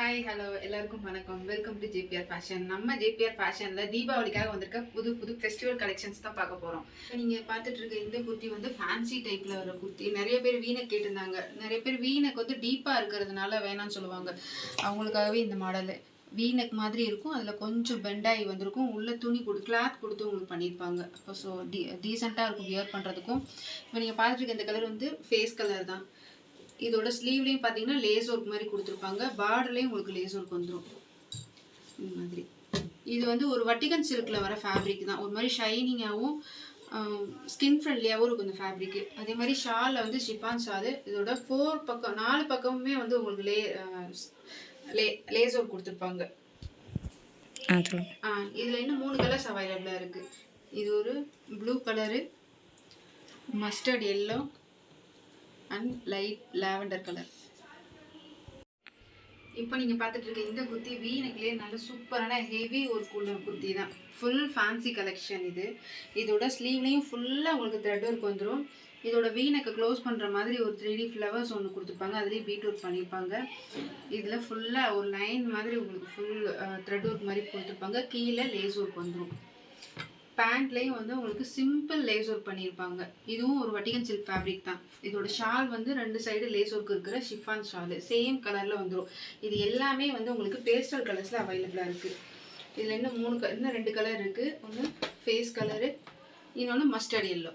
Hi hello எல்லாருக்கும் வணக்கம். Welcome to JPR fashion. நம்ம ஜேபிஆர் ஃபேஷனில் தீபாவளிக்காக வந்திருக்க புது புது ஃபெஸ்டிவல் கலெக்ஷன்ஸ் தான் பார்க்க போகிறோம். நீங்கள் பார்த்துட்டு இருக்க இந்த குர்த்தி வந்து ஃபேன்சி டைப்பில் வர குர்த்தி. நிறைய பேர் வீனக் கேட்டிருந்தாங்க. நிறைய பேர் வீனக் வந்து டீப்பாக இருக்கிறதுனால வேணாம்னு சொல்லுவாங்க. அவங்களுக்காகவே இந்த மாடலு வீனக் மாதிரி இருக்கும். அதில் கொஞ்சம் பெண்டாகி வந்திருக்கும். உள்ள துணி கிளாத் கொடுத்து உங்களுக்கு பண்ணியிருப்பாங்க. அப்போ ஸோ டீசெண்டாக இருக்கும் வியர் பண்ணுறதுக்கும். இப்போ நீங்கள் பார்த்துட்டு இருக்க இந்த கலர் வந்து ஃபேஸ் கலர் தான். இதோட ஸ்லீவ்லையும் பார்த்தீங்கன்னா லேஸ் ஒர்க் மாதிரி கொடுத்துருப்பாங்க. பார்டர்லேயும் உங்களுக்கு லேஸ் ஒர்க் வந்துடும் இந்த மாதிரி. இது வந்து ஒரு வட்டிகன் சில்கில் வர ஃபேப்ரிக் தான். ஒரு மாதிரி ஷைனிங்காகவும் ஸ்கின் ஃப்ரெண்ட்லியாகவும் இருக்கும் இந்த ஃபேப்ரிக்கு. அதே மாதிரி ஷாலில் வந்து ஷிஃபான் ஷாலு. இதோட 4 பக்கமுமே வந்து உங்களுக்கு லேஸ் ஒர்க் கொடுத்துருப்பாங்க. இதில் இன்னும் 3 கலர்ஸ் அவைலபிளாக இருக்குது. இது ஒரு blue colour, mustard yellow and light lavender colour. இப்போ நீங்கள் பார்த்துட்டு இருக்க இந்த குர்த்தி வீனக்லேயே நல்ல சூப்பரான ஹெவி ஒர்க் உள்ள குர்த்தி தான். ஃபுல் ஃபேன்சி கலெக்ஷன் இது. இதோட ஸ்லீவ்லேயும் ஃபுல்லாக உங்களுக்கு த்ரெட் ஒர்க் வந்துடும். இதோட வீனக்கை க்ளோஸ் பண்ணுற மாதிரி ஒரு 3D ஃப்ளவர்ஸ் ஒன்று கொடுத்துருப்பாங்க. அதுலேயும் பீட் ஒர்க் பண்ணியிருப்பாங்க. இதில் ஃபுல்லாக ஒரு லைன் மாதிரி உங்களுக்கு ஃபுல் த்ரெட் ஒர்க் மாதிரி கொடுத்துருப்பாங்க. கீழே லேஸ் ஒர்க் வந்துடும். பேண்ட்லேயும் வந்து உங்களுக்கு சிம்பிள் லேஸ் ஒர்க் பண்ணியிருப்பாங்க. இதுவும் ஒரு வட்டிகன் சில்க் ஃபேப்ரிக் தான். இதோட ஷால் வந்து 2 சைடு லேஸ் ஒர்க் இருக்கிற ஷிஃபான் ஷாலு சேம் கலரில் வந்துடும். இது எல்லாமே வந்து உங்களுக்கு பேஸ்டல் கலர்ஸில் அவைலபிளாக இருக்குது. இதில் இன்னும் 2 கலர் இருக்குது. ஒன்று ஃபேஸ் கலரு, இன்னொன்று மஸ்டர்ட் எல்லோ.